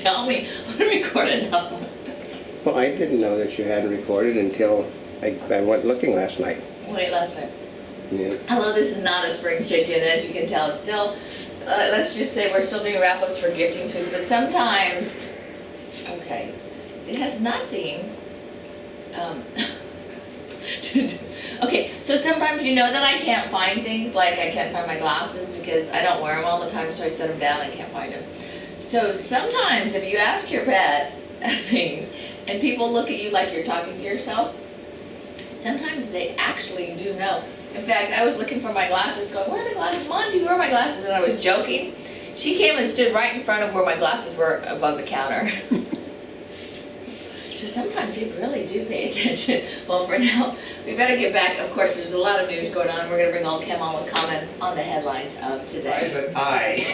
tell me when I recorded nothing. Well, I didn't know that you hadn't recorded until I went looking last night. Wait, last night. Yeah. Hello, this is not a spring chicken. As you can tell, it's still, let's just say we're still doing wrap-ups for gifting suites, but sometimes, okay, it has nothing. Okay, so sometimes you know that I can't find things, like I can't find my glasses because I don't wear them all the time, so I set them down and I can't find them. So sometimes if you ask your pet things and people look at you like you're talking to yourself, sometimes they actually do know. In fact, I was looking for my glasses going, where are the glasses? Monty, where are my glasses? And I was joking. She came and stood right in front of where my glasses were above the counter. So sometimes they really do pay attention. Well, for now, we better get back. Of course, there's a lot of news going on. We're going to bring Oldecam on with comments on the headlines of today. Private eye.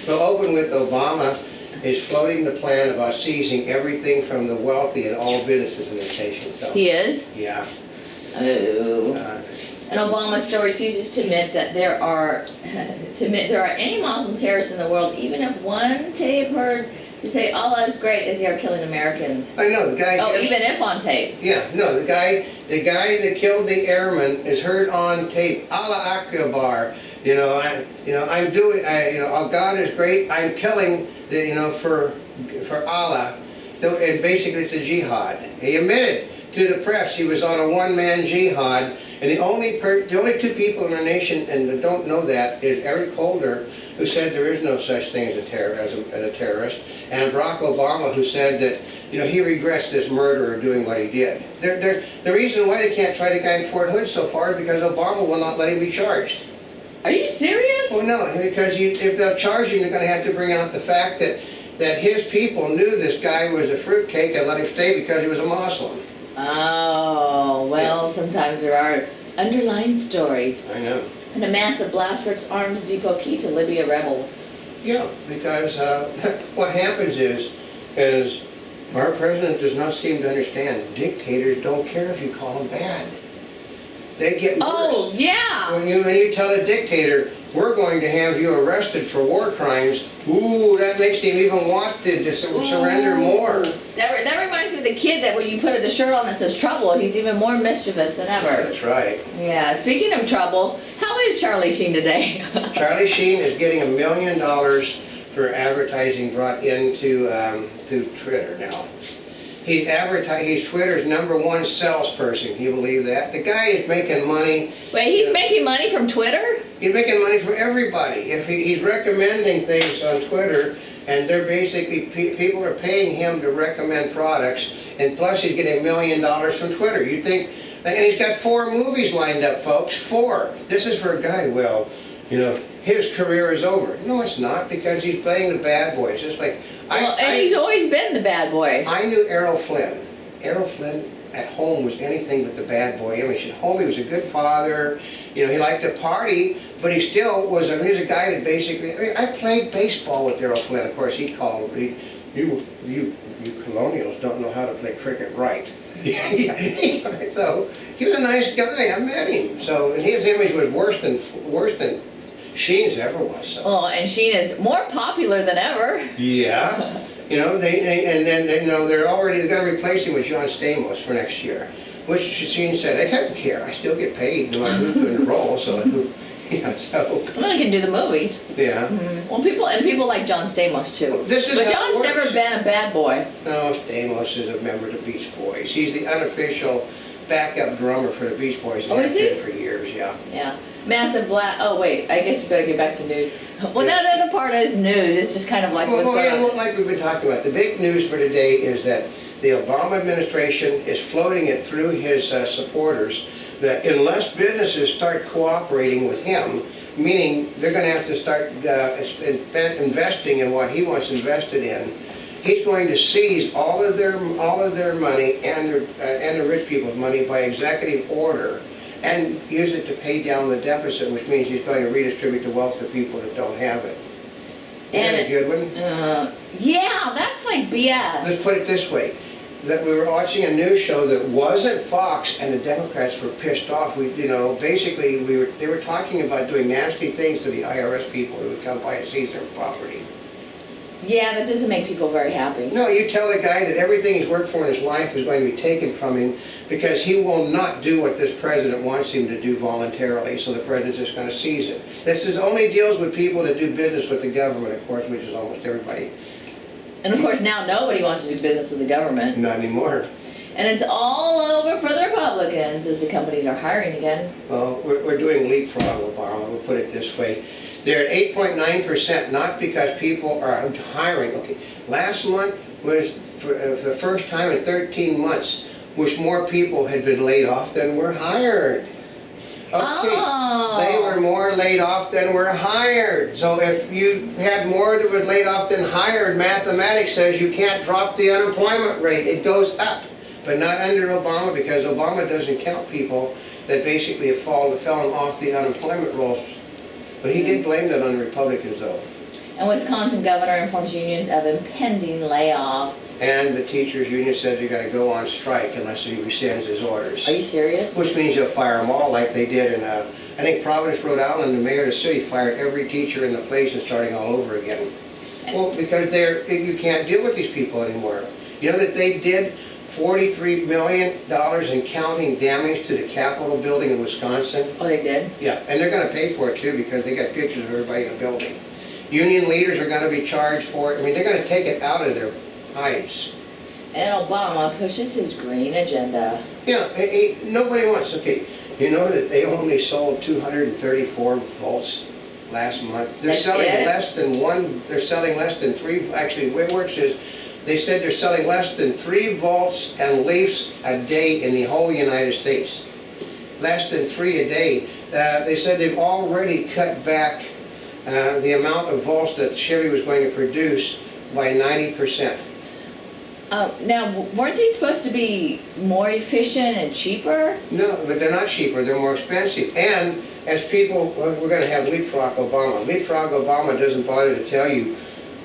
We'll open with Obama is floating the plan of us seizing everything from the wealthy and all businesses in this nation. So, He is? yeah. Oh. And Obama still refuses to admit that there are any Muslim terrorists in the world, even if one tape heard to say Allah is great as they are killing Americans. I know the guy. Oh, even if on tape. Yeah, no, the guy that killed the airman is heard on tape. Allah Akbar. God is great. I'm killing for Allah. And basically, it's a jihad. He admitted to the press he was on a one-man jihad, and the only two people in our nation and don't know that is Eric Holder, who said there is no such thing as a terrorist, and Barack Obama, who said that he regrets this murderer doing what he did. The reason why they can't try the guy in Fort Hood so far is because Obama will not let him be charged. Are you serious? Well, no, because if they'll charge him, they're going to have to bring out the fact that his people knew this guy was a fruitcake and let him stay because he was a Muslim. Oh, well, sometimes there are underlying stories. I know. And a massive blast rips arms depot key to Libya rebels. Yeah, because what happens is our president does not seem to understand. Dictators don't care if you call them bad. They get worse. Oh, yeah. When you tell a dictator, we're going to have you arrested for war crimes, ooh, that makes him even want to surrender more. That reminds me of the kid that when you put the shirt on that says trouble, he's even more mischievous than ever. That's right. Yeah, speaking of trouble, how is Charlie Sheen today? Charlie Sheen is getting $1 million for advertising brought into to Twitter now. He's Twitter's #1 salesperson. Can you believe that? The guy is making money. Wait, he's making money from Twitter? He's making money from everybody. If he's recommending things on Twitter, and they're basically people are paying him to recommend products, and plus he's getting $1 million from Twitter. You think? And he's got 4 movies lined up, folks. 4. This is for a guy. Well, his career is over. No, it's not, because he's playing the bad boy. It's just like he's always been the bad boy. I knew Errol Flynn. Errol Flynn at home was anything but the bad boy. I mean, at home he was a good father. He liked to party, but he still was. He was a guy that basically. I played baseball with Errol Flynn. Of course, he called me, "You colonials don't know how to play cricket right." So he was a nice guy. I met him. So and his image was worse than Sheen's ever was. So. Oh, and Sheen is more popular than ever. Yeah. They're going to replace him with John Stamos for next year. Which Sheen said, I don't care. I still get paid no matter who's doing the role. So, so. Well, I can do the movies. Yeah. Mm-hmm. Well, people like John Stamos too. Well, but John's never been a bad boy. No, Stamos is a member of the Beach Boys. He's the unofficial backup drummer for the Beach Boys. Oh, is he? Been for years, yeah. Yeah. Massive blast. Oh wait, I guess we better get back to news. Well, that other part is news. It's just kind of like what's going on. Well, like we've been talking about, the big news for today is that the Obama administration is floating it through his supporters that unless businesses start cooperating with him, meaning they're going to have to start investing in what he wants invested in, he's going to seize all of their money and the rich people's money by executive order, and use it to pay down the deficit, which means he's going to redistribute the wealth to people that don't have it. Isn't that a good one? Yeah, that's like BS. Let's put it this way. That we were watching a news show that wasn't Fox, and the Democrats were pissed off. Basically they were talking about doing nasty things to the IRS people who would come by and seize their property. Yeah, that doesn't make people very happy. No, you tell the guy that everything he's worked for in his life is going to be taken from him because he will not do what this president wants him to do voluntarily, so the president's just going to seize it. This is only deals with people that do business with the government, of course, which is almost everybody. And of course now nobody wants to do business with the government. Not anymore. And it's all over for the Republicans as the companies are hiring again. Well, we're doing leapfrog, Obama, we'll put it this way. They're at 8.9%, not because people are hiring. Okay, last month was, for the first time in 13 months, which more people had been laid off than were hired. Okay, They were more laid off than were hired. So if you had more that were laid off than hired, mathematics says you can't drop the unemployment rate. It goes up, but not under Obama, because Obama doesn't count people that basically have fallen off the unemployment rolls. But he did blame that on the Republicans, though. And Wisconsin governor informs unions of impending layoffs. And the teachers' union said you got to go on strike unless he rescinds his orders. Are you serious? Which means you'll fire them all like they did in, I think, Providence, Rhode Island. The mayor of the city fired every teacher in the place and starting all over again. Well, because you can't deal with these people anymore. You know that they did $43 million in counting damage to the Capitol building in Wisconsin? Oh, they did? Yeah, and they're going to pay for it too because they got pictures of everybody in the building. Union leaders are going to be charged for it. I mean, they're going to take it out of their hides. And Obama pushes his green agenda. Yeah, nobody wants, okay, you know that they only sold 234 volts last month? They're selling less than three, actually, the way it works is, they said they're selling less than 3 volts and leafs a day in the whole United States. Less than 3 a day. They said they've already cut back the amount of volts that Chevy was going to produce by 90%. Now, weren't these supposed to be more efficient and cheaper? No, but they're not cheaper, they're more expensive. And as people, we're going to have leapfrog Obama. Leapfrog Obama doesn't bother to tell you,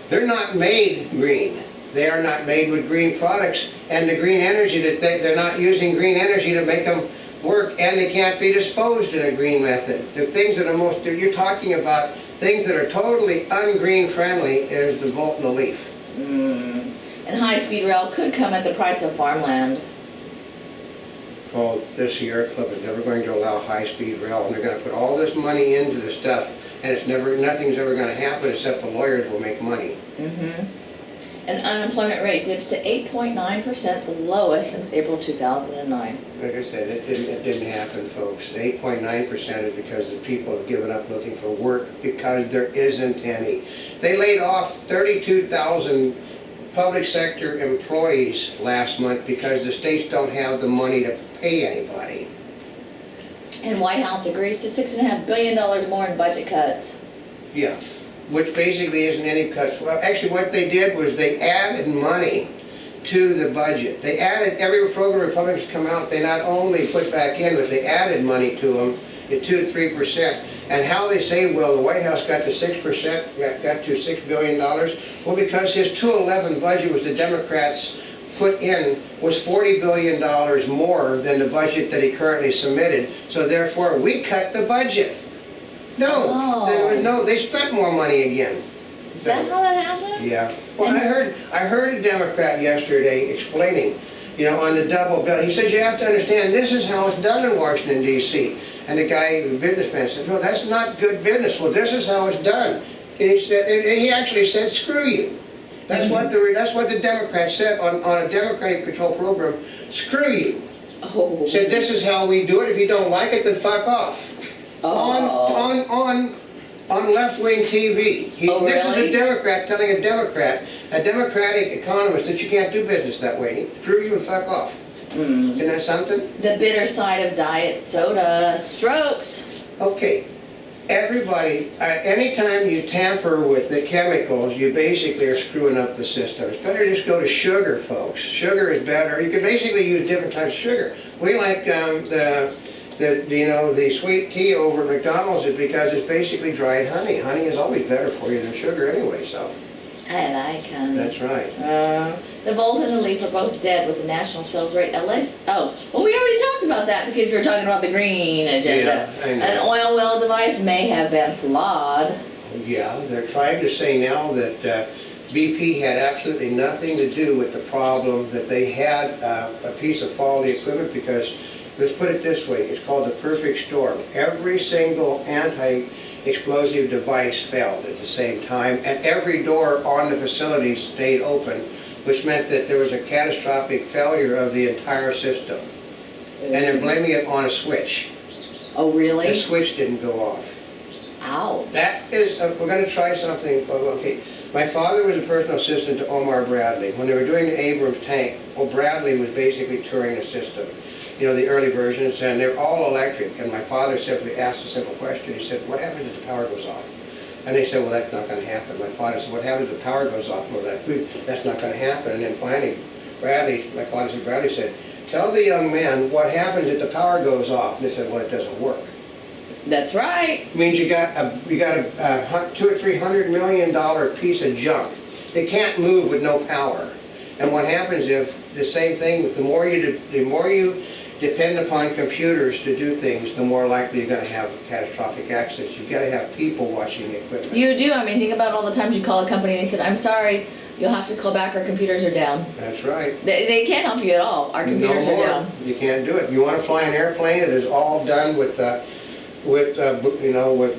they're not made green. They are not made with green products, and the green energy that they're not using green energy to make them work, and they can't be disposed in a green method. The things that are you're talking about things that are totally ungreen friendly is the volt and the leaf. And high-speed rail could come at the price of farmland. Called this Sierra Club is never going to allow high-speed rail, and they're going to put all this money into the stuff, and nothing's ever going to happen except the lawyers will make money. And unemployment rate dips to 8.9%, the lowest since April 2009. Like I said, it didn't happen, folks. 8.9% is because the people have given up looking for work because there isn't any. They laid off 32,000 public sector employees last month because the states don't have the money to pay anybody. And White House agrees to $6.5 billion more in budget cuts. Yeah. Which basically isn't any cuts. Well, actually what they did was they added money to the budget. They added, every program Republicans come out, they not only put back in, but they added money to them at 2 to 3%. And how they say, well, the White House got to 6%, got to $6 billion. Well, because his 2011 budget was the Democrats put in was $40 billion more than the budget that he currently submitted. So therefore, we cut the budget. No, they spent more money again. Is that how that happened? Yeah. Well, I heard a Democrat yesterday explaining, on the double bill. He says you have to understand this is how it's done in Washington D.C. And the guy, the businessman, said, "No, that's not good business." Well, this is how it's done. And he actually said, "Screw you." That's what the Democrats said on a Democratic control program. Screw you. Oh. Said this is how we do it. If you don't like it, then fuck off. On left-wing TV. This is a Democrat telling a Democratic economist that you can't do business that way. Screw you and fuck off. Isn't that something? The bitter side of diet soda. Strokes. Okay. Everybody, anytime you tamper with the chemicals, you basically are screwing up the system. It's better just go to sugar, folks. Sugar is better. You can basically use different types of sugar. We like the sweet tea over at McDonald's is because it's basically dried honey. Honey is always better for you than sugar anyway, so. I like honey. That's right. The Volt and the Leaf are both dead with the national sales rate at least. Oh, well, we already talked about that because we were talking about the green agenda. Yeah, I know. An oil well device may have been flawed. Yeah, they're trying to say now that BP had absolutely nothing to do with the problem, that they had a piece of faulty equipment, because, let's put it this way, it's called the perfect storm. Every single anti-explosive device failed at the same time, and every door on the facility stayed open, which meant that there was a catastrophic failure of the entire system. And they're blaming it on a switch. Oh, really? The switch didn't go off. Ouch. That is, we're going to try something. Okay, my father was a personal assistant to Omar Bradley. When they were doing the Abrams tank, well, Bradley was basically touring the system. You know, the early versions, and they're all electric. And my father simply asked a simple question. He said, what happens if the power goes off? And they said, well, that's not going to happen. My father said, what happens if the power goes off? Well, that's not going to happen. And then finally, my father said, Bradley said, tell the young man what happens if the power goes off. And they said, well, it doesn't work. That's right. It means you got a $200 or $300 million piece of junk. It can't move with no power. And what happens if the same thing? The more you depend upon computers to do things, the more likely you're going to have catastrophic accidents. You've got to have people watching the equipment. You do. I mean, think about all the times you call a company and they said, I'm sorry, you'll have to call back, our computers are down. That's right. They can't help you at all. Our computers are down. You can't do it. You want to fly an airplane, it is all done with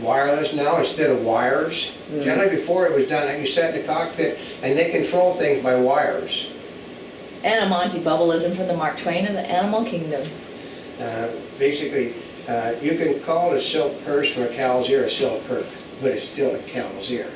wireless now instead of wires. Mm-hmm. Generally before it was done, you sat in the cockpit and they control things by wires. And a Monty Bubbleism from the Mark Twain of the Animal Kingdom. Basically, you can call a silk purse from a cow's ear a silk perk, but it's still a cow's ear.